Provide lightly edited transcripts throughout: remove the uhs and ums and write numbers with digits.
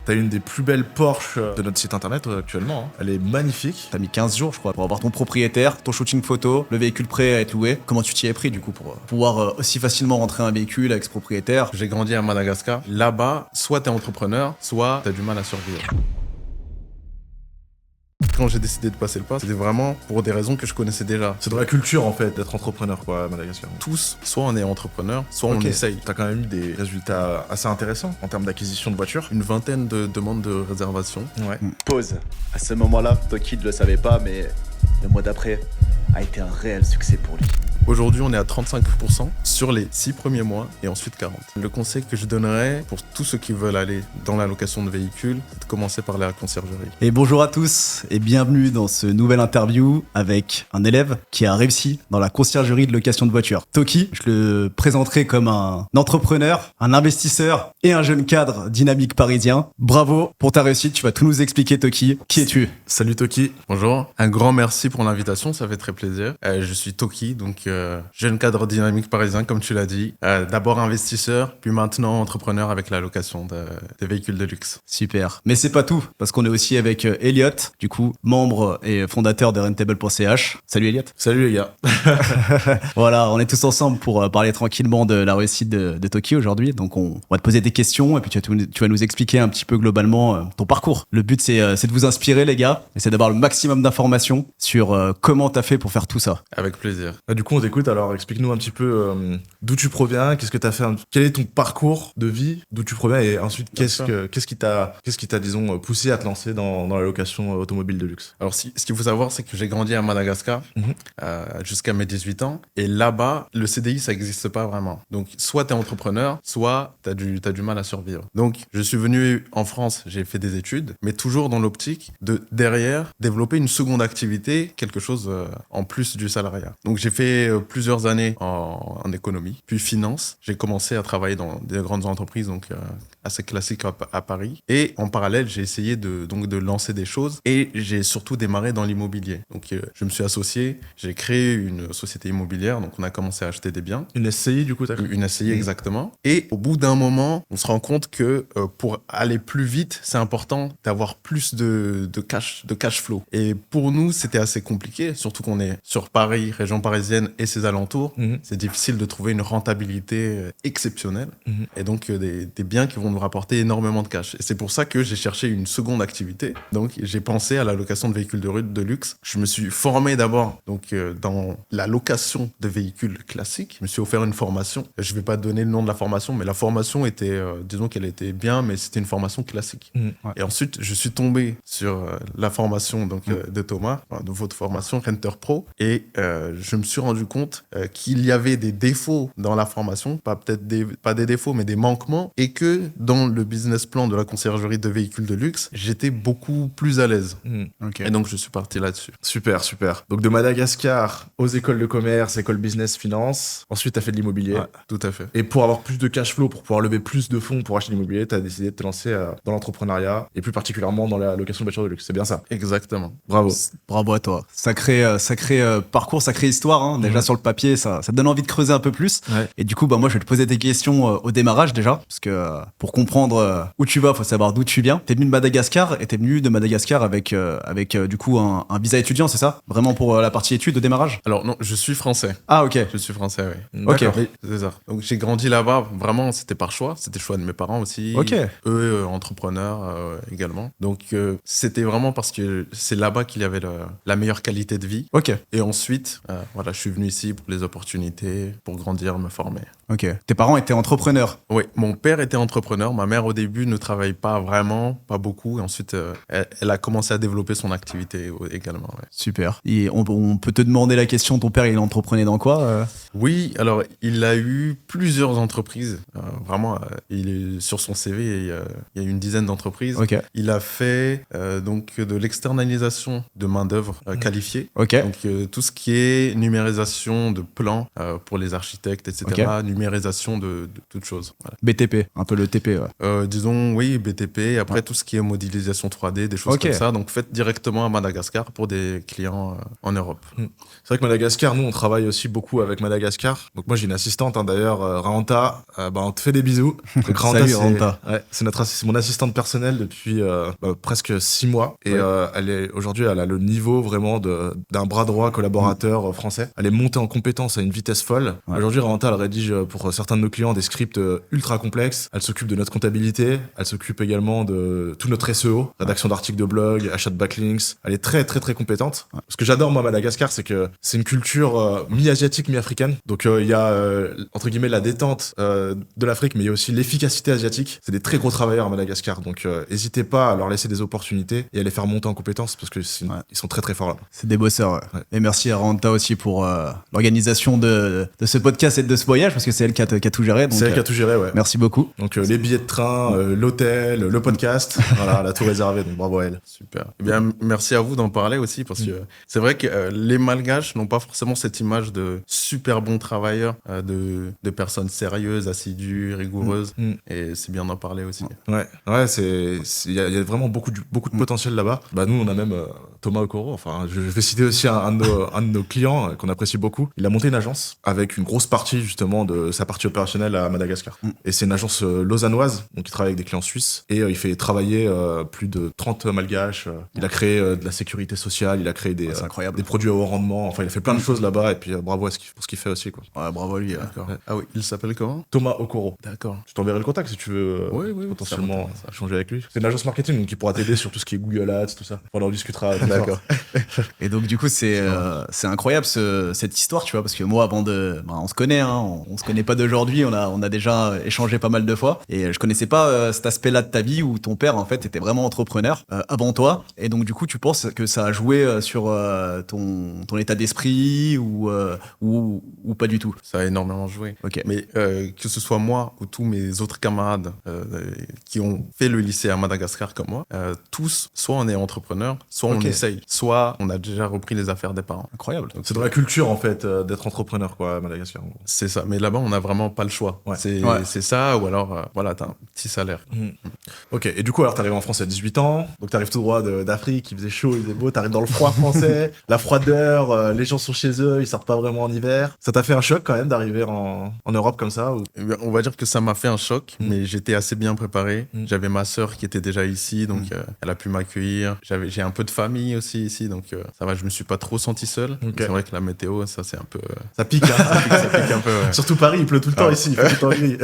T'as une des plus belles Porsche de notre site internet actuellement. Hein. Elle est magnifique. T'as mis 15 jours, je crois, pour avoir ton propriétaire, ton shooting photo, le véhicule prêt à être loué. Comment tu t'y es pris, du coup, pour pouvoir aussi facilement rentrer un véhicule avec ce propriétaire? J'ai grandi à Madagascar. Là-bas, soit t'es entrepreneur, soit t'as du mal à survivre. Quand j'ai décidé de passer le pas, c'était vraiment pour des raisons que je connaissais déjà. C'est dans la culture en fait d'être entrepreneur quoi à Madagascar. Tous, soit on est entrepreneur, soit on essaye. T'as quand même eu des résultats assez intéressants en termes d'acquisition de voitures. Une vingtaine de demandes de réservation. Ouais. Pause. À ce moment-là, Toki ne le savait pas, mais le mois d'après a été un réel succès pour lui. Aujourd'hui, on est à 35% sur les 6 premiers mois et ensuite 40%. Le conseil que je donnerais pour tous ceux qui veulent aller dans la location de véhicules, c'est de commencer par la conciergerie. Et bonjour à tous et bienvenue dans ce nouvel interview avec un élève qui a réussi dans la conciergerie de location de voitures. Toki, je le présenterai comme un entrepreneur, un investisseur et un jeune cadre dynamique parisien. Bravo pour ta réussite, tu vas tout nous expliquer Toki. Qui es-tu? Salut Toki. Bonjour. Un grand merci pour l'invitation, ça fait très plaisir. Je suis Toki, donc jeune cadre dynamique parisien, comme tu l'as dit. D'abord investisseur, puis maintenant entrepreneur avec la location des véhicules de luxe. Super. Mais c'est pas tout, parce qu'on est aussi avec Elliot, du coup, membre et fondateur de Rentable.ch. Salut Elliot. Salut les gars. Voilà, on est tous ensemble pour parler tranquillement de la réussite de Toki aujourd'hui. Donc on va te poser des questions et puis tu vas nous expliquer un petit peu globalement ton parcours. Le but c'est de vous inspirer les gars, et c'est d'avoir le maximum d'informations sur comment t'as fait pour faire tout ça. Avec plaisir. Du coup on t'écoute, alors explique-nous un petit peu d'où tu proviens, qu'est-ce que t'as fait, quel est ton parcours de vie, d'où tu proviens et ensuite qu'est-ce qui t'a disons poussé à te lancer dans la location automobile de luxe. Alors ce qu'il faut savoir c'est que j'ai grandi à Madagascar jusqu'à mes 18 ans et là-bas le CDI ça n'existe pas vraiment. Donc soit t'es entrepreneur, soit t'as du mal à survivre. Donc je suis venu en France, j'ai fait des études, mais toujours dans l'optique de derrière développer une seconde activité, quelque chose en plus du salariat. Donc j'ai fait plusieurs années en économie, puis finance. J'ai commencé à travailler dans des grandes entreprises, donc assez classiques à Paris. Et en parallèle, j'ai essayé de lancer des choses et j'ai surtout démarré dans l'immobilier. Donc je me suis associé, j'ai créé une société immobilière, donc on a commencé à acheter des biens. Une SCI du coup t'as créé? Une SCI exactement. Et au bout d'un moment, on se rend compte que pour aller plus vite, c'est important d'avoir plus de cash flow. Et pour nous, c'était assez compliqué, surtout qu'on est sur Paris, région parisienne et ses alentours. C'est difficile de trouver une rentabilité exceptionnelle et donc des biens qui vont nous rapporter énormément de cash. Et c'est pour ça que j'ai cherché une seconde activité. Donc j'ai pensé à la location de véhicules de luxe. Je me suis formé d'abord dans la location de véhicules classiques. Je me suis offert une formation. Je vais pas donner le nom de la formation, mais la formation était, disons qu'elle était bien, mais c'était une formation classique. Ouais. Et ensuite, je suis tombé sur la formation de Thomas, de votre formation Renter Pro, et je me suis rendu compte qu'il y avait des défauts dans la formation, pas des défauts, mais des manquements, et que dans le business plan de la conciergerie de véhicules de luxe, j'étais beaucoup plus à l'aise. Ok. Et donc, je suis parti là-dessus. Super. Donc de Madagascar aux écoles de commerce, école business, finance. Ensuite, t'as fait de l'immobilier. Ouais, tout à fait. Et pour avoir plus de cash flow, pour pouvoir lever plus de fonds pour acheter l'immobilier, t'as décidé de te lancer dans l'entrepreneuriat et plus particulièrement dans la location de voitures de luxe. C'est bien ça. Exactement. Bravo. Bravo à toi. Sacré parcours, sacrée histoire. Hein. Déjà sur le papier, ça te donne envie de creuser un peu plus. Ouais. Et du coup, moi, je vais te poser des questions au démarrage déjà, parce que pour comprendre où tu vas, faut savoir d'où tu viens. T'es venu de Madagascar et t'es venu de Madagascar avec du coup un visa étudiant, c'est ça? Vraiment pour la partie études au démarrage? Alors non, je suis français. Ah ok. Je suis français, oui. Ok. D'accord. C'est ça. Donc j'ai grandi là-bas, vraiment c'était par choix, c'était le choix de mes parents aussi. Ok. Eux, entrepreneurs également. Donc c'était vraiment parce que c'est là-bas qu'il y avait la meilleure qualité de vie. Ok. Et ensuite, voilà, je suis venu ici pour les opportunités, pour grandir, me former. Ok. Tes parents étaient entrepreneurs? Oui, mon père était entrepreneur, ma mère au début ne travaille pas vraiment, pas beaucoup, et ensuite elle a commencé à développer son activité également. Ouais. Super. Et on peut te demander la question, ton père il entreprenait dans quoi Oui, alors il a eu plusieurs entreprises, vraiment, il est sur son CV, il y a une dizaine d'entreprises. Ok. Il a fait donc de l'externalisation de main-d'œuvre qualifiée. Ok. Donc tout ce qui est numérisation création de plans pour les architectes, etc. Numérisation de toutes choses. Voilà. BTP, un peu le TP. Ouais. Disons, oui, BTP. Après, tout ce qui est modélisation 3D, des choses comme ça. Donc, faites directement à Madagascar pour des clients en Europe. C'est vrai que Madagascar, nous, on travaille aussi beaucoup avec Madagascar. Donc moi, j'ai une assistante, hein, d'ailleurs, Rahanta. On te fait des bisous. Donc Rahanta, Salut, Rahanta. Ouais, c'est mon assistante personnelle depuis presque 6 mois. Et aujourd'hui, elle a le niveau vraiment d'un bras droit collaborateur français. Elle est montée en compétence à une vitesse folle. Ouais. Aujourd'hui, Rahanta, elle rédige pour certains de nos clients des scripts ultra complexes. Elle s'occupe de notre comptabilité. Elle s'occupe également de tout notre SEO, rédaction d'articles de blog, achat de backlinks. Elle est très, très, très compétente. Ouais. Ce que j'adore, moi, à Madagascar, c'est que c'est une culture mi-asiatique, mi-africaine. Donc, il y a, entre guillemets, la détente de l'Afrique, mais il y a aussi l'efficacité asiatique. C'est des très gros travailleurs à Madagascar. Donc, n'hésitez pas à leur laisser des opportunités et à les faire monter en compétences parce que ils sont très, très forts là. C'est des bosseurs. Ouais. Et merci à Rahanta aussi pour l'organisation de ce podcast et de ce voyage parce que c'est elle qui a tout géré. Donc, c'est elle qui a tout géré, ouais. Merci beaucoup. Donc, les billets de train, l'hôtel, le podcast, voilà, elle a tout réservé. Donc, bravo à elle. Super. Eh bien, merci à vous d'en parler aussi parce que c'est vrai que les Malgaches n'ont pas forcément cette image de super bons travailleurs, de personnes sérieuses, assidues, rigoureuses. Et c'est bien d'en parler aussi. Ouais, il y a vraiment beaucoup de potentiel là-bas. Bah, nous, on a même Thomas Okoro. Enfin, je vais citer aussi un de nos clients qu'on apprécie beaucoup. Il a monté une agence avec une grosse partie justement de sa partie opérationnelle à Madagascar. Et c'est une agence lausannoise, donc il travaille avec des clients suisses et il fait travailler plus de 30 Malgaches. Il a créé de la sécurité sociale, il a créé des produits à haut rendement. Enfin, il a fait plein de choses là-bas et puis bravo pour ce qu'il fait aussi, quoi. Ouais, bravo à lui. D'accord. Ouais. Ah oui, il s'appelle comment? Thomas Okoro. D'accord. Je t'enverrai le contact si tu veux potentiellement échanger avec lui. C'est une agence marketing donc il pourra t'aider sur tout ce qui est Google Ads, tout ça. On en discutera. D'accord. Et donc du coup c'est incroyable cette histoire, tu vois, parce que moi avant on se connaît, hein, on se connaît pas d'aujourd'hui, on a déjà échangé pas mal de fois et je connaissais pas cet aspect-là de ta vie où ton père en fait était vraiment entrepreneur avant toi, et donc du coup tu penses que ça a joué sur ton état d'esprit ou pas du tout? Ça a énormément joué. Okay. Mais que ce soit moi ou tous mes autres camarades qui ont fait le lycée à Madagascar comme moi, tous, soit on est entrepreneur, soit on essaye, soit on a déjà repris les affaires des parents. Incroyable. Donc, c'est dans la culture en fait d'être entrepreneur, quoi, à Madagascar. C'est ça, mais là-bas on n'a vraiment pas le choix. Ouais. C'est ça, ou alors voilà, t'as un petit salaire. Ok, et du coup alors t'arrives en France à 18 ans, donc t'arrives tout droit d'Afrique, il faisait chaud, il faisait beau, t'arrives dans le froid français, la froideur, les gens sont chez eux, ils sortent pas vraiment en hiver. Ça t'a fait un choc quand même d'arriver en Europe comme ça ou... Eh bien, on va dire que ça m'a fait un choc, mais j'étais assez bien préparé. J'avais ma sœur qui était déjà ici, donc elle a pu m'accueillir. J'ai un peu de famille aussi ici, donc ça va, je me suis pas trop senti seul. C'est vrai que la météo, ça c'est un peu... Ça pique, hein. ça pique un peu, ouais. Surtout Paris, il pleut tout le temps ici, il fait tout le temps gris.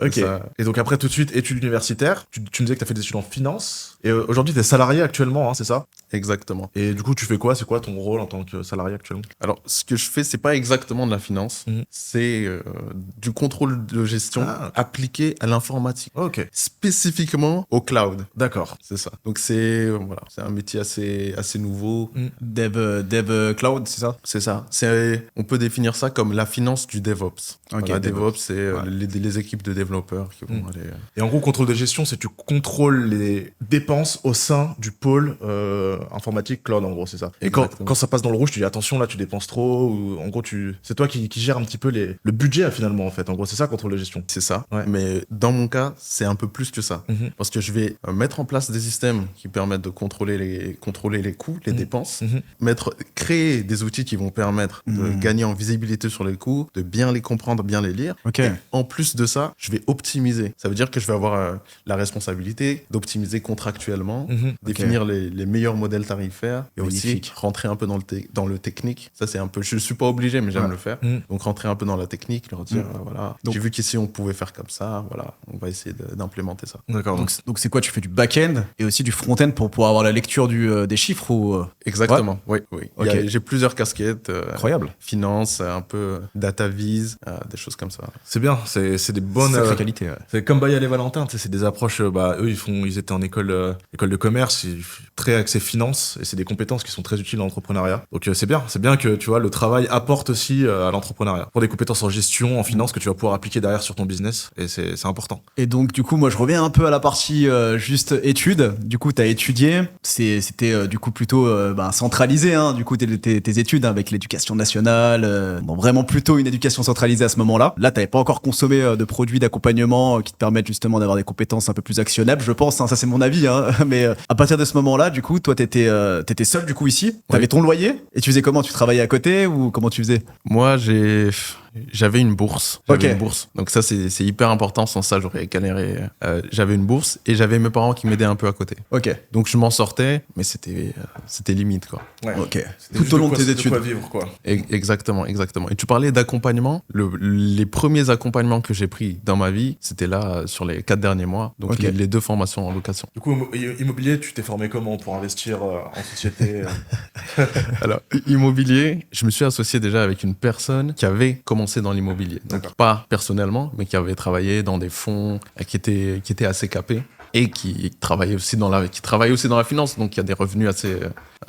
Ok. Et donc après tout de suite études universitaires. Tu me disais que tu as fait des études en finance. Et aujourd'hui tu es salarié actuellement, hein, c'est ça? Exactement. Et du coup tu fais quoi? C'est quoi ton rôle en tant que salarié actuellement? Alors ce que je fais, c'est pas exactement de la finance, c'est du contrôle de gestion appliqué à l'informatique. Ok. Spécifiquement au cloud. D'accord. C'est ça. Donc c'est un métier assez nouveau. Dev cloud, c'est ça? C'est ça. On peut définir ça comme la finance du DevOps. Okay, voilà, DevOps, c'est les équipes de développeurs qui vont aller... Et en gros, contrôle de gestion, c'est tu contrôles les dépenses au sein du pôle informatique cloud, en gros, c'est ça. Et quand ça passe dans le rouge, tu dis attention, là, tu dépenses trop, ou en gros, c'est toi qui gères un petit peu le budget, finalement, en fait. En gros, c'est ça, contrôle de gestion. C'est ça. Ouais. Mais dans mon cas, c'est un peu plus que ça. Parce que je vais mettre en place des systèmes qui permettent de contrôler les coûts, les dépenses, créer des outils qui vont permettre de gagner en visibilité sur les coûts, de bien les comprendre, bien les lire. Okay. Et en plus de ça, je vais optimiser. Ça veut dire que je vais avoir la responsabilité d'optimiser contractuellement, définir les meilleurs modèles tarifaires et aussi rentrer un peu dans le technique. Ça, c'est un peu... Je suis pas obligé, mais j'aime le faire. Donc, rentrer un peu dans la technique, leur dire, voilà, j'ai vu qu'ici, on pouvait faire comme ça, voilà, on va essayer d'implémenter ça. D'accord. Donc, c'est quoi? Tu fais du back-end et aussi du front-end pour pouvoir avoir la lecture des chiffres ou... Exactement, oui. Okay. J'ai plusieurs casquettes. Incroyable. Finance, un peu data viz, des choses comme ça. C'est bien, c'est des bonnes... Sacrée qualité, ouais. C'est comme Bayal et Valentin, c'est des approches... eux, ils étaient en école de commerce, très axés finance et c'est des compétences qui sont très utiles dans l'entrepreneuriat. Donc c'est bien que tu vois le travail apporte aussi à l'entrepreneuriat. Pour des compétences en gestion, en finance que tu vas pouvoir appliquer derrière sur ton business et c'est important. Et donc, du coup, moi, je reviens un peu à la partie juste études. Du coup, tu as étudié. C'était du coup plutôt centralisé, hein, du coup, tes études, hein, avec l'éducation nationale. Bon, vraiment plutôt une éducation centralisée à ce moment-là. Là, tu n'avais pas encore consommé de produits d'accompagnement qui te permettent justement d'avoir des compétences un peu plus actionnables, je pense. Hein, ça, c'est mon avis. Hein, mais à partir de ce moment-là, du coup, toi, tu étais seul, du coup, ici. Tu avais ton loyer. Et tu faisais comment? Tu travaillais à côté ou comment tu faisais? Moi, j'avais une bourse. Ok. Donc ça, c'est hyper important. Sans ça, j'aurais galéré. J'avais une bourse et j'avais mes parents qui m'aidaient un peu à côté. Ok. Donc je m'en sortais, mais c'était limite, quoi. Ouais. Ok. C'était Tout juste au long de tes de études. quoi vivre, quoi. Exactement. Et tu parlais d'accompagnement. Les premiers accompagnements que j'ai pris dans ma vie, c'était là, sur les 4 derniers mois. Donc Ok. les 2 formations en location. Du coup, immobilier, tu t'es formé comment pour investir en société Alors, immobilier, je me suis associé déjà avec une personne qui avait commencé dans l'immobilier. Donc, D'accord. pas personnellement, mais qui avait travaillé dans des fonds, qui était assez capé et qui travaillait aussi dans la finance. Donc, il y a des revenus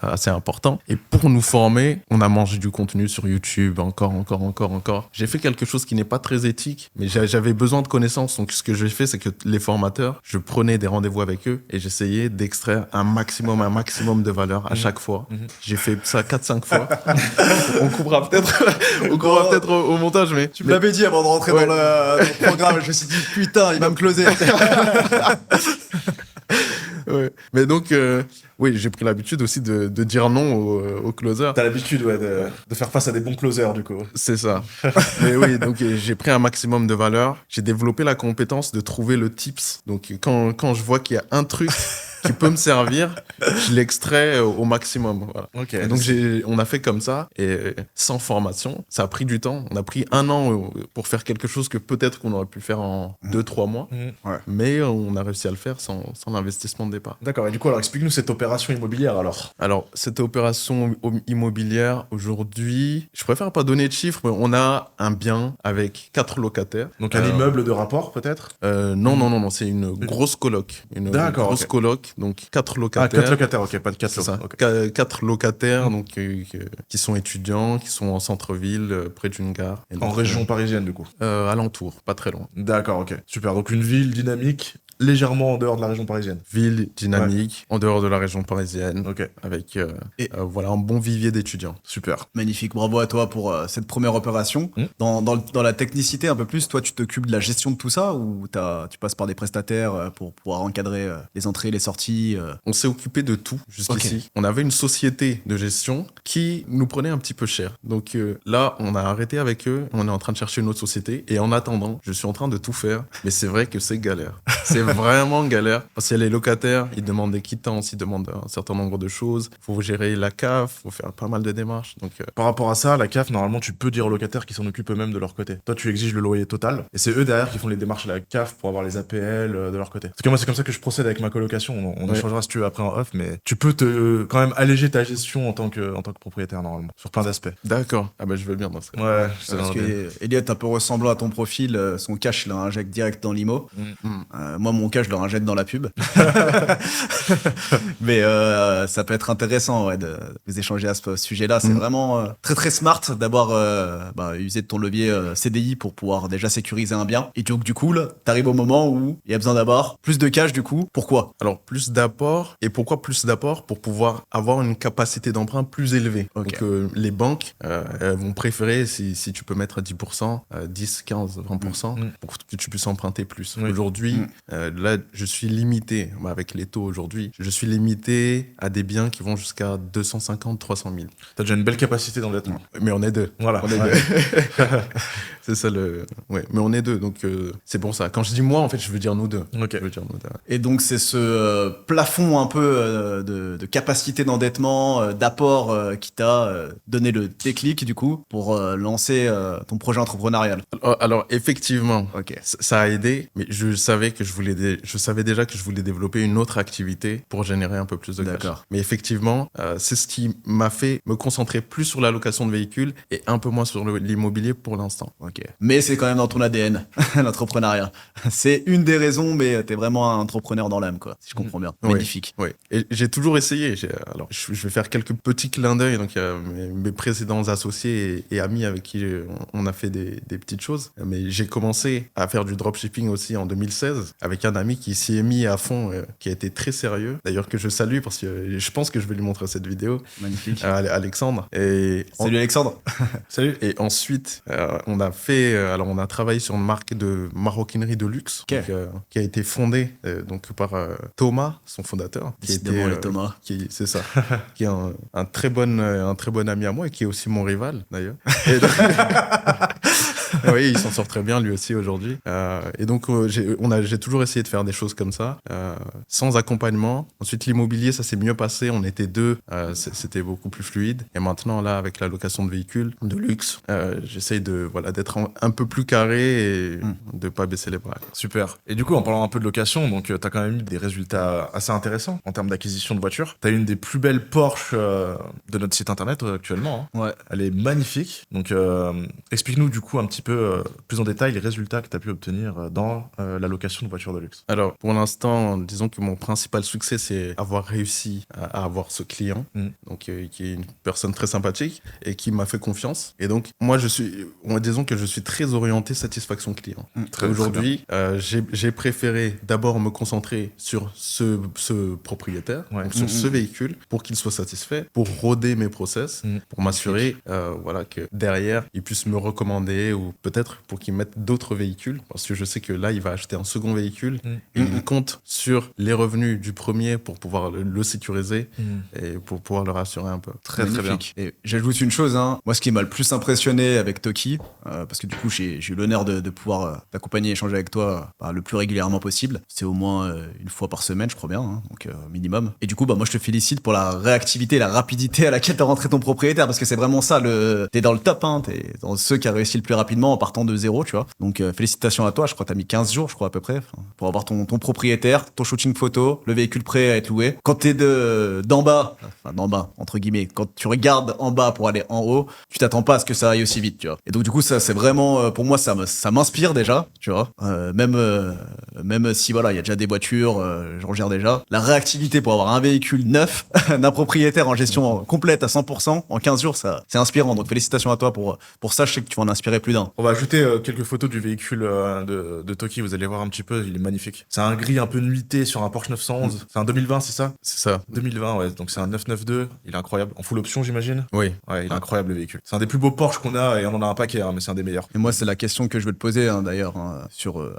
assez importants. Et pour nous former, on a mangé du contenu sur YouTube, encore. J'ai fait quelque chose qui n'est pas très éthique, mais j'avais besoin de connaissances. Donc, ce que j'ai fait, c'est que les formateurs, je prenais des rendez-vous avec eux et j'essayais d'extraire un maximum de valeur à chaque fois. J'ai fait ça 4-5 fois. On coupera peut-être au montage, mais... Tu me l'avais dit avant de rentrer dans le programme. Je me suis dit, putain, il va me closer. Ouais. Mais donc, oui, j'ai pris l'habitude aussi de dire non aux closers. T'as l'habitude de faire face à des bons closers, du coup. C'est ça. Mais oui, donc j'ai pris un maximum de valeur. J'ai développé la compétence de trouver le tips. Donc, quand je vois qu'il y a un truc qui peut me servir, je l'extrais au maximum. Voilà. Ok. Et donc, on a fait comme ça, et sans formation. Ça a pris du temps. On a pris 1 an pour faire quelque chose que peut-être qu'on aurait pu faire en 2-3 mois. Ouais. Mais on a réussi à le faire sans l'investissement de départ. D'accord. Et du coup, alors explique-nous cette opération immobilière, alors. Alors, cette opération immobilière, aujourd'hui, je préfère pas donner de chiffres, mais on a un bien avec 4 locataires. Donc un immeuble de rapport, peut-être. Non, c'est une grosse coloc. Une D'accord, grosse ok. coloc, donc 4 Ah, locataires. 4 locataires, ok, pas de 4 C'est ça. locaux. Ok. 4 locataires donc, qui sont étudiants, qui sont en centre-ville, près d'une gare. Et En donc, région parisienne, du coup. alentour, pas très loin. D'accord, ok. Super. Donc une ville dynamique, légèrement en dehors de la région parisienne. Ville dynamique, en dehors de la région parisienne, Ok. avec voilà, un bon vivier d'étudiants. Super. Magnifique, bravo à toi pour cette première opération. Dans la technicité un peu plus, toi tu t'occupes de la gestion de tout ça ou tu passes par des prestataires pour pouvoir encadrer les entrées, les sorties On s'est occupé de tout jusqu'ici. On avait une société de gestion qui nous prenait un petit peu cher. Donc là, on a arrêté avec eux, on est en train de chercher une autre société et en attendant, je suis en train de tout faire. Mais c'est vrai que c'est galère. C'est vraiment galère parce qu'il y a les locataires, ils demandent des quittances, ils demandent un certain nombre de choses. Il faut gérer la CAF, il faut faire pas mal de démarches. Donc, Par rapport à ça, la CAF, normalement, tu peux dire aux locataires qu'ils s'en occupent eux-mêmes de leur côté. Toi, tu exiges le loyer total, et c'est eux derrière qui font les démarches à la CAF pour avoir les APL de leur côté. Parce que moi, c'est comme ça que je procède avec ma colocation. On Ouais. échangera si tu veux après en off, mais tu peux quand même alléger ta gestion en tant que propriétaire, normalement, sur plein d'aspects. d'accord. Ah ben je veux bien dans ce cas. Ouais, parce que Elliot un peu ressemblant à ton profil, son cash il l'injecte direct dans l'IMO. Moi mon cash je le injecte dans la pub. Mais ça peut être intéressant de vous échanger à ce sujet-là. C'est vraiment très très smart d'avoir usé de ton levier CDI pour pouvoir déjà sécuriser un bien. Et donc du coup, t'arrives au moment où il y a besoin d'avoir plus de cash du coup. Pourquoi? Alors, plus d'apport. Et pourquoi plus d'apport? Pour pouvoir avoir une capacité d'emprunt plus élevée. Ok. Donc, les banques elles vont préférer, si tu peux mettre à 10%, 10, 15, 20%, pour que tu puisses emprunter plus. Oui. Aujourd'hui, là, je suis limité, avec les taux aujourd'hui, je suis limité à des biens qui vont jusqu'à 250, 300 000. T'as déjà une belle capacité d'endettement. Mais on est deux. Voilà. On est Ouais. deux. C'est ça le... Ouais, mais on est deux, donc c'est pour ça. Quand je dis moi, en fait, je veux dire nous deux. Ok. Je veux dire nous deux. Et donc c'est ce plafond un peu de capacité d'endettement, d'apport qui t'a donné le déclic du coup pour lancer ton projet entrepreneurial. Alors effectivement, Ok. ça a aidé, mais je savais que je voulais je savais déjà que je voulais développer une autre activité pour générer un peu plus de cash. D'accord. Mais effectivement, c'est ce qui m'a fait me concentrer plus sur la location de véhicules et un peu moins sur l'immobilier pour l'instant. Ok. Mais c'est quand même dans ton ADN, l'entrepreneuriat. C'est une des raisons, mais t'es vraiment un entrepreneur dans l'âme, quoi, si je comprends bien. Oui. Magnifique. Oui, et j'ai toujours essayé. Alors, je vais faire quelques petits clins d'œil. Donc, il y a mes précédents associés et amis avec qui on a fait des petites choses. Mais j'ai commencé à faire du dropshipping aussi en 2016 avec un ami qui s'y est mis à fond, qui a été très sérieux. D'ailleurs, que je salue parce que je pense que je vais lui montrer cette vidéo. Magnifique. Alexandre. Et Salut Alexandre. Salut. Et ensuite, on a travaillé sur une marque de maroquinerie de luxe qui a été fondée donc par Thomas, son fondateur, qui Décidément, les Thomas. C'est ça, qui est un très bon ami à moi et qui est aussi mon rival d'ailleurs. Oui, il s'en sort très bien lui aussi aujourd'hui. Et donc j'ai toujours essayé de faire des choses comme ça, sans accompagnement. Ensuite l'immobilier, ça s'est mieux passé. On était deux, c'était beaucoup plus fluide. Et maintenant là, avec la location de véhicules de luxe, j'essaye d'être un peu plus carré et de pas baisser les bras. Super. Et du coup, en parlant un peu de location, donc t'as quand même eu des résultats assez intéressants en termes d'acquisition de voitures. T'as une des plus belles Porsche de notre site internet actuellement. Hein. Ouais. Elle est magnifique. Donc explique-nous du coup un petit peu plus en détail les résultats que t'as pu obtenir dans la location de voitures de luxe. Alors pour l'instant, disons que mon principal succès, c'est avoir réussi à avoir ce client, donc qui est une personne très sympathique et qui m'a fait confiance. Et donc moi disons que je suis très orienté satisfaction client. Aujourd'hui, j'ai préféré d'abord me concentrer sur ce propriétaire, donc sur ce véhicule, pour qu'il soit satisfait, pour roder mes process, pour m'assurer que derrière, il puisse me recommander ou peut-être pour qu'il mette d'autres véhicules, parce que je sais que là, il va acheter un second véhicule et il compte sur les revenus du premier pour pouvoir le sécuriser et pour pouvoir le rassurer un peu. Très bien. Et j'ajoute une chose, hein. Moi, ce qui m'a le plus impressionné avec Toki, parce que du coup, j'ai eu l'honneur de pouvoir t'accompagner et échanger avec toi le plus régulièrement possible. C'est au moins une fois par semaine, je crois bien, hein, donc minimum. Et du coup, moi, je te félicite pour la réactivité, la rapidité à laquelle t'as rentré ton propriétaire, parce que c'est vraiment ça, t'es dans le top, hein, t'es dans ceux qui a réussi le plus rapidement en partant de zéro, tu vois. Donc, félicitations à toi. Je crois que t'as mis 15 jours, je crois, à peu près, pour avoir ton propriétaire, ton shooting photo, le véhicule prêt à être loué. Quand t'es d'en bas, entre guillemets, quand tu regardes en bas pour aller en haut, tu t'attends pas à ce que ça aille aussi vite, tu vois. Et donc, du coup, ça, c'est vraiment, pour moi, ça m'inspire déjà, tu vois. Même si, il y a déjà des voitures, j'en gère déjà. La réactivité pour avoir un véhicule neuf, d'un propriétaire en gestion complète à 100%, en 15 jours, ça, c'est inspirant. Donc, félicitations à toi pour ça. Je sais que tu vas en inspirer plus d'un. On va ajouter quelques photos du véhicule de Toki, vous allez voir un petit peu, il est magnifique. C'est un gris un peu nuité sur un Porsche 911. C'est un 2020, c'est ça ? C'est ça. 2020, ouais. Donc c'est un 992. Il est incroyable. En full option, j'imagine ? Oui. Ouais, il est incroyable le véhicule. C'est un des plus beaux Porsche qu'on a et on en a un paquet, mais c'est un des meilleurs. Et moi, c'est la question que je veux te poser, d'ailleurs, à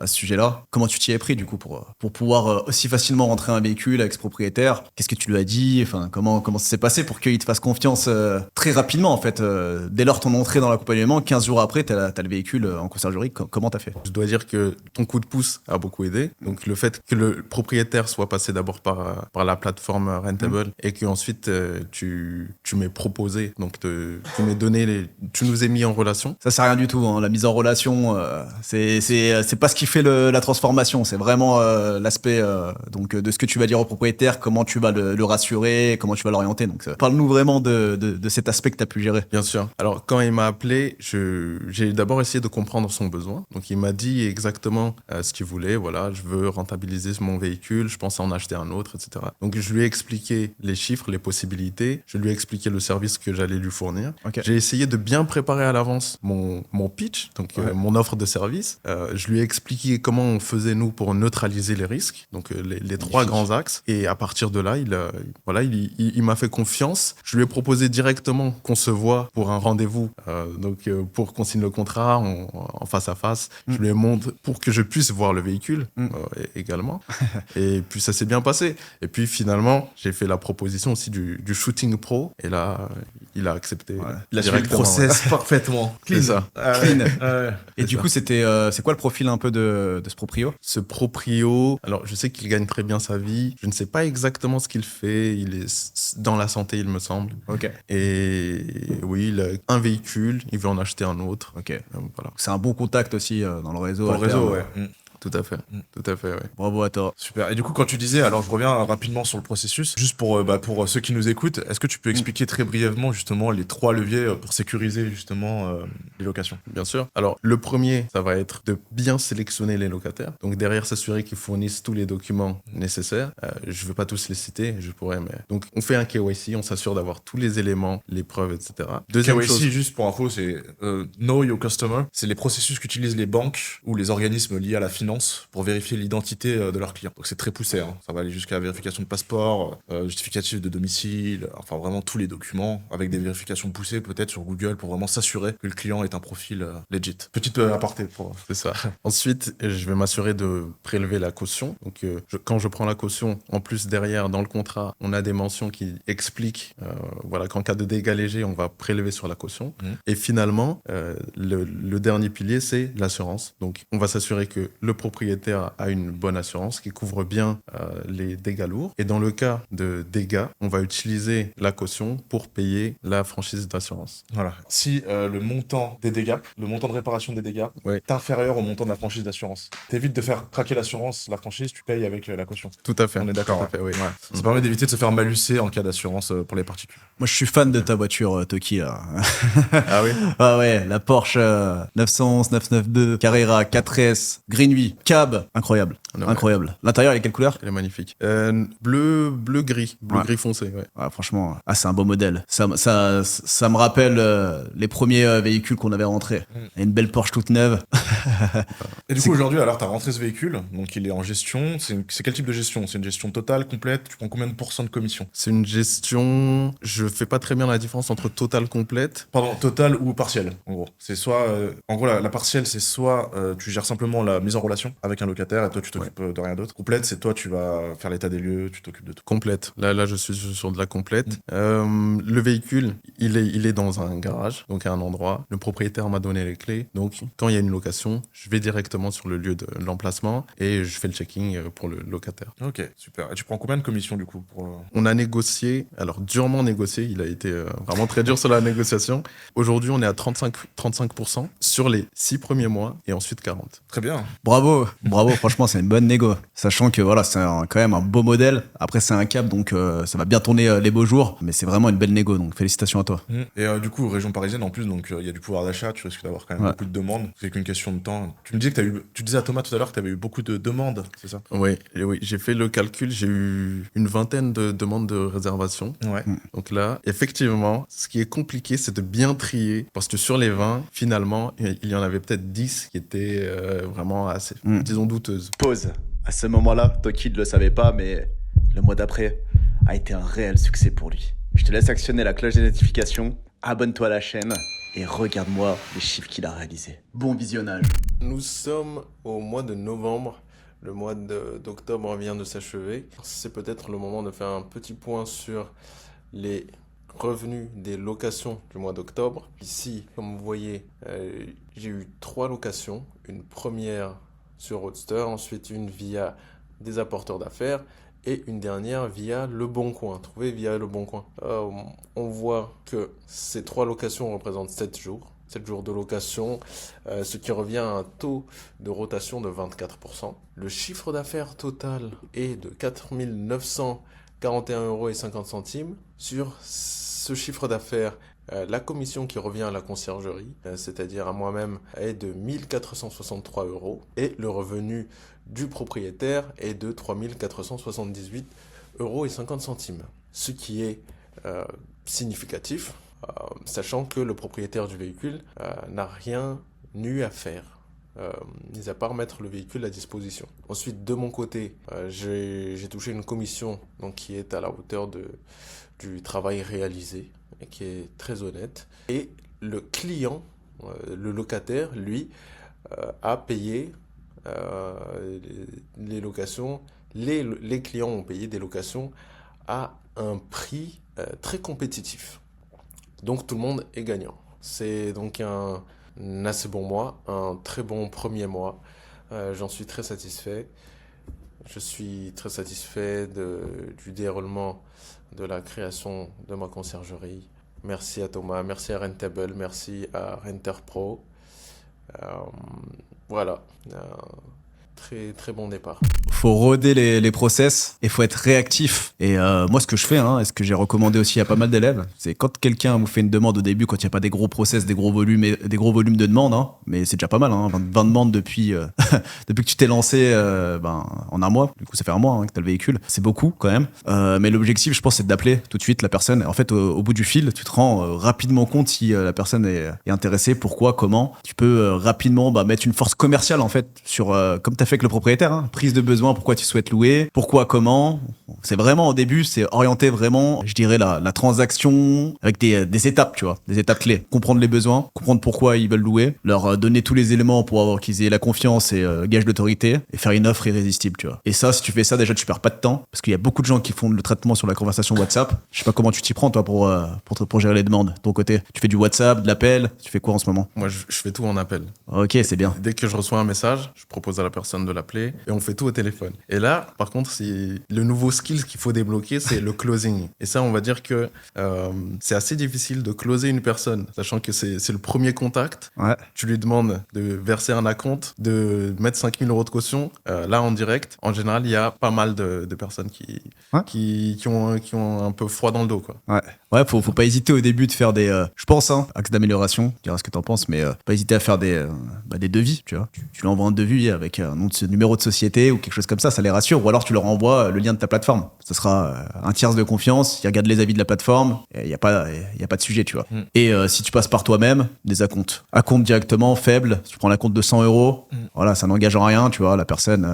ce sujet-là. Comment tu t'y es pris, du coup, pour pouvoir aussi facilement rentrer un véhicule avec ce propriétaire ? Qu'est-ce que tu lui as dit ? Enfin, comment ça s'est passé pour qu'il te fasse confiance très rapidement, en fait. Dès lors ton entrée dans l'accompagnement, 15 jours après, t'as le véhicule en conciergerie. Comment t'as fait ? Je dois dire que ton coup de pouce a beaucoup aidé. Donc le fait que le propriétaire soit passé d'abord par la plateforme Rentable et qu'ensuite tu m'aies proposé, donc tu nous aies mis en relation. Ça sert à rien du tout, hein. La mise en relation, c'est pas ce qui fait la transformation. C'est vraiment l'aspect donc de ce que tu vas dire au propriétaire, comment tu vas le rassurer, comment tu vas l'orienter. Donc parle-nous vraiment de cet aspect que t'as pu gérer. Bien sûr. Alors quand il m'a appelé, j'ai d'abord essayé de comprendre son besoin. Donc il m'a dit exactement ce qu'il voulait. Voilà, je veux rentabiliser mon véhicule, je pense en acheter un autre, etc. Donc je lui ai expliqué les chiffres, les possibilités. Je lui ai expliqué le service que j'allais lui fournir. Okay. J'ai essayé de bien préparer à l'avance mon pitch, donc mon offre de service. Je lui ai expliqué comment on faisait nous pour neutraliser les risques, donc les trois grands axes. Et à partir de là, il m'a fait confiance. Je lui ai proposé directement qu'on se voit pour un rendez-vous, pour qu'on signe le contrat en face à face. Je lui ai montré pour que je puisse voir le véhicule également. Et puis ça s'est bien passé. Et puis finalement, j'ai fait la proposition aussi du shooting pro. Et là, il a accepté. Ouais. Il a suivi le process parfaitement. Clean. C'est ça. Clean. Et du coup, c'est quoi le profil un peu de ce proprio ? Ce proprio, alors je sais qu'il gagne très bien sa vie. Je ne sais pas exactement ce qu'il fait. Il est dans la santé, il me semble. Ok. Et oui, il a un véhicule, il veut en acheter un autre. Ok. Voilà. C'est un bon contact aussi dans le réseau. Dans le réseau, ouais. Tout à fait. Tout à fait, ouais. Bravo à toi. Super. Et du coup, quand tu disais, alors je reviens rapidement sur le processus, juste pour ceux qui nous écoutent, est-ce que tu peux expliquer très brièvement justement les 3 leviers pour sécuriser justement les locations? Bien sûr. Alors, le premier, ça va être de bien sélectionner les locataires. Donc, derrière, s'assurer qu'ils fournissent tous les documents nécessaires. Je ne veux pas tous les citer, je pourrais, mais... Donc, on fait un KYC, on s'assure d'avoir tous les éléments, les preuves, etc. Deuxième KYC, chose... juste pour info, c'est Know Your Customer. C'est les processus qu'utilisent les banques ou les organismes liés à la finance pour vérifier l'identité de leurs clients. Donc, c'est très poussé, hein. Ça va aller jusqu'à la vérification de passeport, justificatif de domicile, enfin vraiment tous les documents, avec des vérifications poussées peut-être sur Google pour vraiment s'assurer que le client est un profil legit. Petite aparté pour... C'est ça. Ensuite, je vais m'assurer de prélever la caution. Donc, quand je prends la caution, en plus derrière, dans le contrat, on a des mentions qui expliquent voilà, qu'en cas de dégâts légers, on va prélever sur la caution. Et finalement, le dernier pilier, c'est l'assurance. Donc, on va s'assurer que le propriétaire a une bonne assurance qui couvre bien les dégâts lourds. Et dans le cas de dégâts, on va utiliser la caution pour payer la franchise d'assurance. Voilà. Si le montant des dégâts, le montant de réparation des dégâts, est inférieur au montant de la franchise d'assurance, t'évites de faire craquer l'assurance, la franchise, tu payes avec la caution. Tout à fait. On est d'accord. Tout à fait, oui. Ça permet d'éviter de se faire malucer en cas d'assurance pour les particules. Moi, je suis fan de ta voiture, Toki, là. Ah oui. Ah ouais, la Porsche 911 992 Carrera 4S Greenway cab, incroyable. Ouais. Incroyable. L'intérieur, il est quelle couleur? Elle est magnifique. Bleu-gris foncé, ouais. Ouais, franchement, c'est un beau modèle. Ça me rappelle les premiers véhicules qu'on avait rentrés. Et une belle Porsche toute neuve. Et du coup, aujourd'hui, alors, t'as rentré ce véhicule, donc il est en gestion. C'est quel type de gestion? C'est une gestion totale, complète? Tu prends combien de pourcents de commission? C'est une gestion... Je fais pas très bien la différence entre totale complète. Pardon, totale ou partielle, en gros. C'est soit... en gros, la partielle, c'est soit tu gères simplement la mise en relation avec un locataire et toi, tu t'occupes de rien d'autre. Complète, c'est toi, tu vas faire l'état des lieux, tu t'occupes de tout. Complète. Là, je suis sur de la complète. Le véhicule, il est dans un garage, donc à un endroit. Le propriétaire m'a donné les clés. Donc, quand il y a une location, je vais directement sur le lieu de l'emplacement et je fais le checking pour le locataire. Ok, super. Et tu prends combien de commission, du coup pour... On a négocié, alors durement négocié, il a été vraiment très dur sur la négociation. Aujourd'hui, on est à 35% sur les 6 premiers mois et ensuite 40%. Très bien. Bravo, franchement, c'est une bonne négo. Sachant que voilà, c'est quand même un beau modèle. Après, c'est un cab, donc ça va bien tourner les beaux jours. Mais c'est vraiment une belle négo, donc félicitations à toi. Et du coup, région parisienne, en plus, donc il y a du pouvoir d'achat, tu risques d'avoir quand même beaucoup de demandes. C'est qu'une question de temps. Tu me disais que tu disais à Thomas tout à l'heure que tu avais eu beaucoup de demandes, c'est ça? Oui, j'ai fait le calcul, j'ai eu une vingtaine de demandes de réservation. Ouais. Donc là, effectivement, ce qui est compliqué, c'est de bien trier. Parce que sur les 20, finalement, il y en avait peut-être 10 qui étaient vraiment assez, disons, douteuses. Pause. À ce moment-là, Toki ne le savait pas, mais le mois d'après a été un réel succès pour lui. Je te laisse actionner la cloche des notifications, abonne-toi à la chaîne et regarde-moi les chiffres qu'il a réalisés. Bon visionnage. Nous sommes au mois de novembre. Le mois d'octobre vient de s'achever. C'est peut-être le moment de faire un petit point sur les revenus des locations du mois d'octobre. Ici, comme vous voyez, j'ai eu 3 locations. Une première sur Roadster, ensuite une via des apporteurs d'affaires et une dernière via Le Bon Coin, trouvée via Le Bon Coin. On voit que ces 3 locations représentent 7 jours. 7 jours de location, ce qui revient à un taux de rotation de 24%. Le chiffre d'affaires total est de 4 941,50 €. Sur ce chiffre d'affaires, la commission qui revient à la conciergerie, c'est-à-dire à moi-même, est de 1 463 €. Et le revenu du propriétaire est de 3 478,50 €. Ce qui est significatif, sachant que le propriétaire du véhicule n'a rien eu à faire, mis à part mettre le véhicule à disposition. Ensuite, de mon côté, j'ai touché une commission donc, qui est à la hauteur du travail réalisé et qui est très honnête. Et le client, le locataire, lui, a payé les locations. Les clients ont payé des locations à un prix très compétitif. Donc tout le monde est gagnant. C'est donc un assez bon mois, un très bon premier mois. J'en suis très satisfait. Je suis très satisfait du déroulement de la création de ma conciergerie. Merci à Thomas, merci à Rentable, merci à Renter Pro. Voilà. Très, très bon départ. Faut roder les process et faut être réactif. Et moi, ce que je fais, et ce que j'ai recommandé aussi à pas mal d'élèves, c'est quand quelqu'un vous fait une demande au début, quand il n'y a pas des gros process, des gros volumes de demandes, mais c'est déjà pas mal, 20 demandes depuis que tu t'es lancé en un mois. Du coup, ça fait un mois que tu as le véhicule. C'est beaucoup quand même. Mais l'objectif, je pense, c'est d'appeler tout de suite la personne. En fait, au bout du fil, tu te rends rapidement compte si la personne est intéressée, pourquoi, comment. Tu peux rapidement mettre une force commerciale en fait sur comme tu as fait avec le propriétaire, prise de besoin, pourquoi tu souhaites louer, pourquoi, comment. C'est vraiment au début, c'est orienté vraiment, je dirais, la transaction avec des étapes, tu vois, des étapes clés. Comprendre les besoins, comprendre pourquoi ils veulent louer, leur donner tous les éléments pour avoir qu'ils aient la confiance et gage d'autorité et faire une offre irrésistible, tu vois. Et ça, si tu fais ça, déjà, tu perds pas de temps parce qu'il y a beaucoup de gens qui font le traitement sur la conversation WhatsApp. Je sais pas comment tu t'y prends, toi, pour gérer les demandes. De ton côté, tu fais du WhatsApp, de l'appel, tu fais quoi en ce moment? Moi, je fais tout en appel. Ok, c'est bien. Dès que je reçois un message, je propose à la personne de l'appeler et on fait tout au téléphone. Et là, par contre, c'est le nouveau skill qu'il faut débloquer, c'est le closing. Et ça, on va dire que c'est assez difficile de closer une personne, sachant que c'est le premier contact. Ouais. Tu lui demandes de verser un acompte, de mettre 5 000 € de caution. Là, en direct, en général, il y a pas mal de personnes qui ont un peu froid dans le dos, quoi. Ouais, faut pas hésiter au début de faire des, je pense, axe d'amélioration, tu diras ce que t'en penses, mais pas hésiter à faire des devis, tu vois. Tu lui envoies un devis avec un numéro de société ou quelque chose comme ça les rassure, ou alors tu leur envoies le lien de ta plateforme. Ce sera un tiers de confiance, ils regardent les avis de la plateforme, il y a pas de sujet, tu vois. Et si tu passes par toi-même, des acomptes. Acompte directement, faible, tu prends l'acompte de 100 €, voilà, ça n'engage en rien, tu vois, la personne,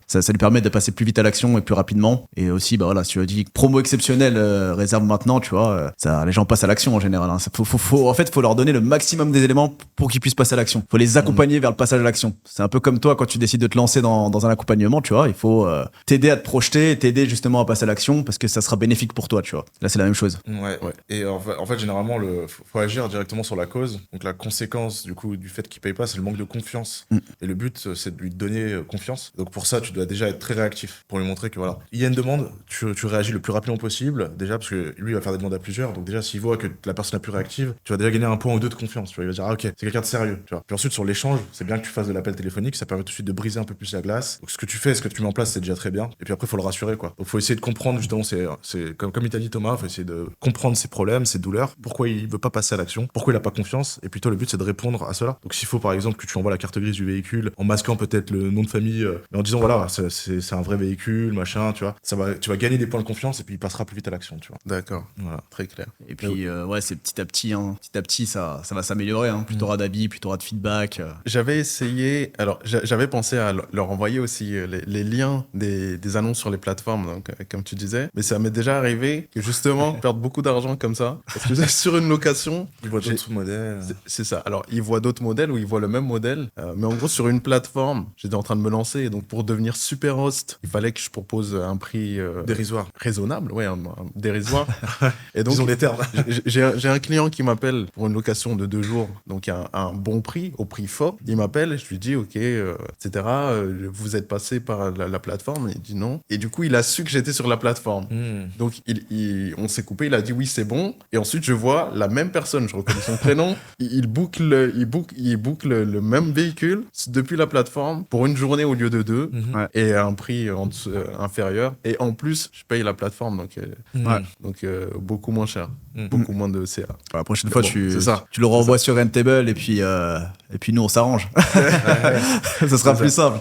ça lui permet de passer plus vite à l'action et plus rapidement. Et aussi, si tu as dit promo exceptionnelle, réserve maintenant, tu vois, les gens passent à l'action en général. En fait, faut leur donner le maximum des éléments pour qu'ils puissent passer à l'action. Faut les accompagner vers le passage à l'action. C'est un peu comme toi quand tu décides de te lancer dans un accompagnement, tu vois. Il faut t'aider à te projeter, t'aider justement à passer à l'action parce que ça sera bénéfique pour toi, tu vois. Là, c'est la même chose. Ouais. Et en fait, généralement, faut agir directement sur la cause. Donc la conséquence du fait qu'il paye pas, c'est le manque de confiance. Et le but, c'est de lui donner confiance. Donc pour ça, tu dois déjà être très réactif pour lui montrer que voilà, il y a une demande, tu réagis le plus rapidement possible. Déjà parce que lui il va faire des demandes à plusieurs. Donc déjà, s'il voit que la personne est plus réactive, tu vas déjà gagner un point ou deux de confiance. Tu vois, il va dire ok, c'est quelqu'un de sérieux. Tu vois. Puis ensuite sur l'échange, c'est bien que tu fasses de l'appel téléphonique. Ça permet tout de suite de briser un peu plus la glace. Donc ce que tu fais, ce que tu mets en place, c'est déjà très bien. Et puis après, faut le rassurer quoi. Donc faut essayer de comprendre justement. C'est comme il t'a dit Thomas, faut essayer de comprendre ses problèmes, ses douleurs, pourquoi il veut pas passer à l'action, pourquoi il a pas confiance. Et puis toi, le but c'est de répondre à cela. Donc s'il faut par exemple que tu envoies la carte grise du véhicule en masquant peut-être le nom de famille, mais en disant voilà, c'est un vrai véhicule, machin, tu vois, tu vas gagner des points de confiance et puis il passera plus vite à l'action, tu vois. D'accord. Voilà. Très clair. Et puis c'est petit à petit, ça va s'améliorer. Plus t'auras d'avis, plus t'auras de feedback. J'avais essayé, alors j'avais pensé à leur envoyer aussi les liens des annonces sur les plateformes, donc comme tu disais, mais ça m'est déjà arrivé que justement perdre beaucoup d'argent comme ça, parce que sur une location, Ils voient d'autres modèles. C'est ça. Alors ils voient d'autres modèles ou ils voient le même modèle, mais en gros sur une plateforme, j'étais en train de me lancer, et donc pour devenir super host, il fallait que je propose un prix dérisoire, raisonnable, ouais, un dérisoire. Et donc disons les termes. j'ai un client qui m'appelle pour une location de 2 jours, donc un bon prix, au prix fort. Il m'appelle et je lui dis ok, etc. Vous êtes passé par la plateforme? Il dit non. Et du coup, il a su que j'étais sur la plateforme. Donc on s'est coupé. Il a dit oui, c'est bon. Et ensuite, je vois la même personne. Je reconnais son prénom. Il boucle le même véhicule depuis la plateforme pour une journée au lieu de 2 et à un prix inférieur. Et en plus, je paye la plateforme, donc beaucoup moins cher, beaucoup moins de CA. La prochaine fois, tu le renvoies renvoies sur Rentable et puis nous on s'arrange. Ça sera plus simple.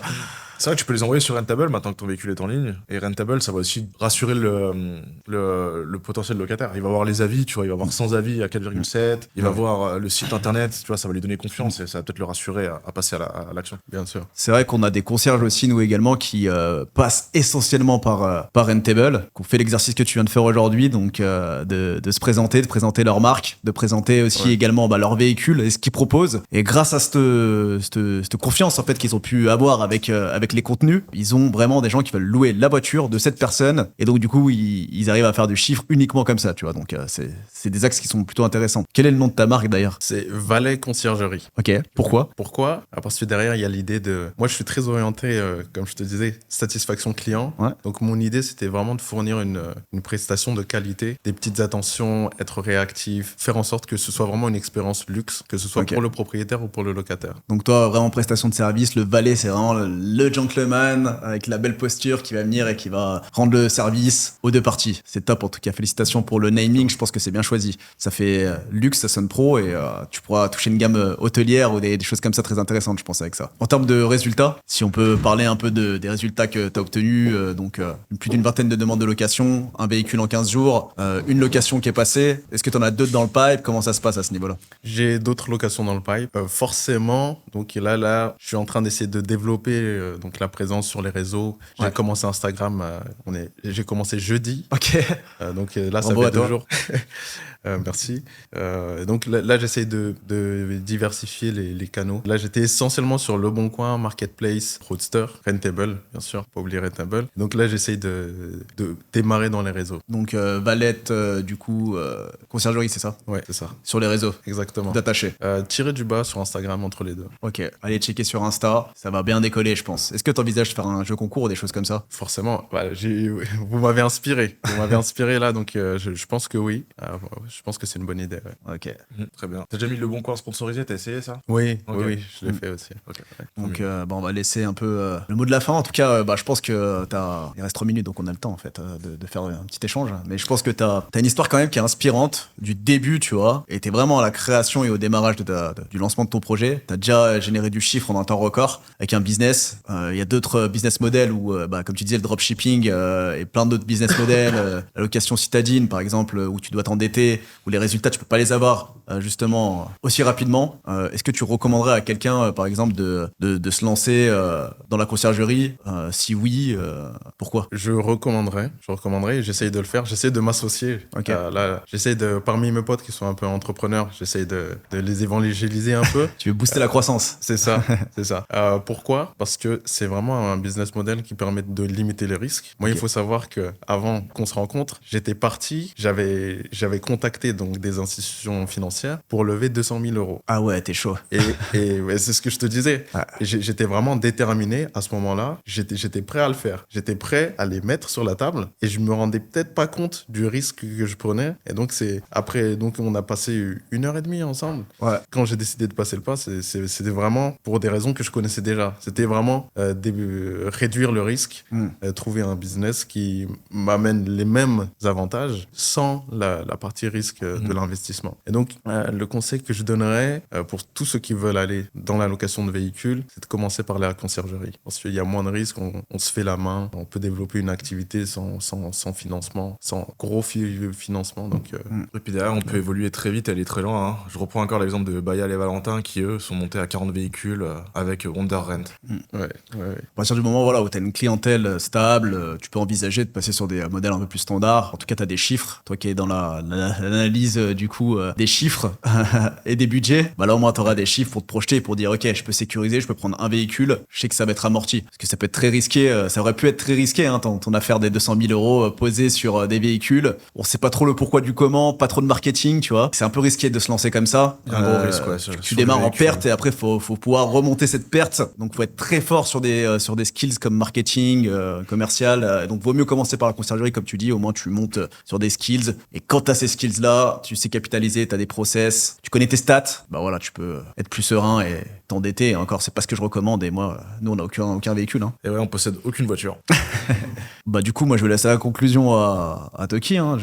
C'est vrai que tu peux les envoyer sur Rentable maintenant que ton véhicule est en ligne. Et Rentable, ça va aussi rassurer le potentiel locataire. Il va voir les avis, tu vois, il va voir sans avis à 4,7. Il va voir le site internet, tu vois, ça va lui donner confiance et ça va peut-être le rassurer à passer à l'action. Bien sûr. C'est vrai qu'on a des concierges aussi, nous également, qui passent essentiellement par Rentable, qu'on fait l'exercice que tu viens de faire aujourd'hui, donc de se présenter, de présenter leur marque, de présenter aussi également leur véhicule et ce qu'ils proposent. Et grâce à cette confiance en fait qu'ils ont pu avoir avec les contenus, ils ont vraiment des gens qui veulent louer la voiture de cette personne et donc du coup ils arrivent à faire du chiffre uniquement comme ça, tu vois. Donc c'est des axes qui sont plutôt intéressants. Quel est le nom de ta marque d'ailleurs? C'est Valet Conciergerie. Ok. Pourquoi Parce que derrière il y a l'idée de... Moi je suis très orienté, comme je te disais, satisfaction client. Donc mon idée c'était vraiment de fournir une prestation de qualité, des petites attentions, être réactif, faire en sorte que ce soit vraiment une expérience luxe, que ce soit pour le propriétaire ou pour le locataire. Donc toi vraiment prestation de service, le valet c'est vraiment le gentleman avec la belle posture qui va venir et qui va rendre le service aux deux parties. C'est top en tout cas, félicitations pour le naming, je pense que c'est bien choisi. Ça fait luxe, ça sonne pro et tu pourras toucher une gamme hôtelière ou des choses comme ça très intéressantes, je pense, avec ça. En termes de résultats, si on peut parler un peu des résultats que tu as obtenus, donc plus d'une vingtaine de demandes de location, un véhicule en 15 jours, une location qui est passée, est-ce que tu en as d'autres dans le pipe? Comment ça se passe à ce niveau-là? J'ai d'autres locations dans le pipe. Forcément, donc là, je suis en train d'essayer de développer donc la présence sur les réseaux. J'ai commencé Instagram, j'ai commencé jeudi. Ok. Donc là, bravo ça fait à 2 jours. Merci. Donc là, j'essaye de diversifier les canaux. Là, j'étais essentiellement sur Le Bon Coin, Marketplace, Roadster, Rentable, bien sûr, pas oublier Rentable. Donc là, j'essaye de démarrer dans les réseaux. Donc Valette, du coup, conciergerie, c'est ça? Ouais, c'est ça. Sur les réseaux, Exactement. d'attaché. Tirer du bas sur Instagram entre les deux. Ok, allez checker sur Insta, ça va bien décoller, je pense. Est-ce que tu envisages de faire un jeu concours ou des choses comme ça? Forcément. Voilà, vous m'avez inspiré. Vous m'avez inspiré là, donc je pense que oui. Je pense que c'est une bonne idée. Ouais. Ok. Très bien. T'as déjà mis Le Bon Coin sponsorisé, t'as essayé ça? Oui, Ok. oui, je l'ai fait aussi. Ok. Donc on va laisser un peu le mot de la fin. En tout cas, je pense que il reste 3 minutes, donc on a le temps en fait de faire un petit échange. Mais je pense que t'as une histoire quand même qui est inspirante du début, tu vois. Et t'es vraiment à la création et au démarrage du lancement de ton projet. T'as déjà généré du chiffre en un temps record avec un business. Il y a d'autres business models où, comme tu disais, le dropshipping et plein d'autres business models. La location citadine, par exemple, où tu dois t'endetter, où les résultats, tu peux pas les avoir justement aussi rapidement. Est-ce que tu recommanderais à quelqu'un, par exemple, de se lancer dans la conciergerie? Si oui, pourquoi? Je recommanderais, et j'essaye de le faire, j'essaie de m'associer. Ok. Là, j'essaie parmi mes potes qui sont un peu entrepreneurs, j'essaie de les évangéliser un peu. Tu veux booster la croissance? C'est ça, c'est ça. Pourquoi? Parce que c'est vraiment un business model qui permet de limiter les risques. Moi, il faut savoir que avant qu'on se rencontre, j'étais parti, j'avais contacté donc des institutions financières pour lever 200 000 euros. Ah ouais, t'es chaud. Et ouais, c'est ce que je te disais. Ah. J'étais vraiment déterminé à ce moment-là. J'étais prêt à le faire. J'étais prêt à les mettre sur la table et je me rendais peut-être pas compte du risque que je prenais. Et donc donc on a passé 1h30 ensemble. Ouais. Quand j'ai décidé de passer le pas, c'était vraiment pour des raisons que je connaissais déjà. C'était vraiment réduire le risque, trouver un business qui m'amène les mêmes avantages sans la partie risque de l'investissement. Et donc, le conseil que je donnerais pour tous ceux qui veulent aller dans la location de véhicules, c'est de commencer par la conciergerie. Parce qu'il y a moins de risques, on se fait la main, on peut développer une activité sans financement, sans gros financement. Donc, Et puis derrière, on peut évoluer très vite et aller très loin. Hein. Je reprends encore l'exemple de Bayal et Valentin qui, eux, sont montés à 40 véhicules avec Wonder Rent. ouais. À partir du moment où tu as une clientèle stable, tu peux envisager de passer sur des modèles un peu plus standards. En tout cas, tu as des chiffres. Toi qui es dans l'analyse du coup des chiffres et des budgets, là au moins tu auras des chiffres pour te projeter, pour dire ok, je peux sécuriser, je peux prendre un véhicule, je sais que ça va être amorti. Parce que ça peut être très risqué, ça aurait pu être très risqué, hein, ton affaire des 200 000 euros posés sur des véhicules. On sait pas trop le pourquoi du comment, pas trop de marketing, tu vois. C'est un peu risqué de se lancer comme ça. Un gros risque, ouais. Tu démarres en perte et après faut pouvoir remonter cette perte. Donc faut être très fort sur des skills comme marketing, commercial. Donc vaut mieux commencer par la conciergerie comme tu dis, au moins tu montes sur des skills. Et quand t'as ces skills là, tu sais capitaliser, t'as des process, tu connais tes stats, voilà, tu peux être plus serein et t'endetter. Et encore, c'est pas ce que je recommande. Et moi, nous on a aucun véhicule. Hein. Et ouais, on possède aucune voiture. Du coup, moi je vais laisser la conclusion à Toki. Hein.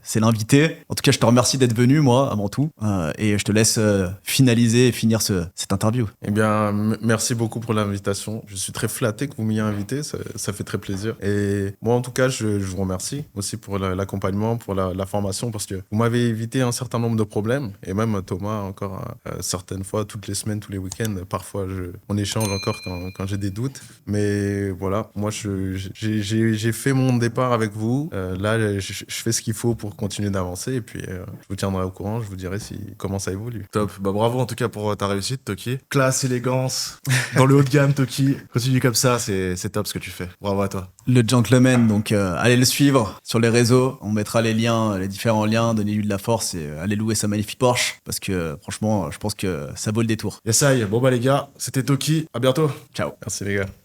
C'est l'invité. En tout cas, je te remercie d'être venu, moi, avant tout. Et je te laisse finaliser et finir cette interview. Eh bien, merci beaucoup pour l'invitation. Je suis très flatté que vous m'ayez invité. Ça fait très plaisir. Et moi, en tout cas, je vous remercie aussi pour l'accompagnement, pour la formation, parce que vous m'avez évité un certain nombre de problèmes. Et même Thomas, encore certaines fois, toutes les semaines, tous les week-ends, parfois, on échange encore quand j'ai des doutes. Mais voilà, moi, j'ai fait mon départ avec vous. Là, je fais ce qu'il faut pour continuer d'avancer. Et puis, je vous tiendrai au courant. Je vous dirai comment ça évolue. Top. Bravo en tout cas pour ta réussite, Toki. Classe, élégance, dans le haut de gamme, Toki. Continue comme ça, c'est top ce que tu fais. Bravo à toi. Le gentleman, donc allez le suivre sur les réseaux. On mettra les liens, les différents liens. Donnez-lui de la force et allez louer sa magnifique Porsche. Parce que franchement, je pense que ça vaut le détour. Yes, bon les gars, c'était Toki. À bientôt. Ciao. Merci les gars.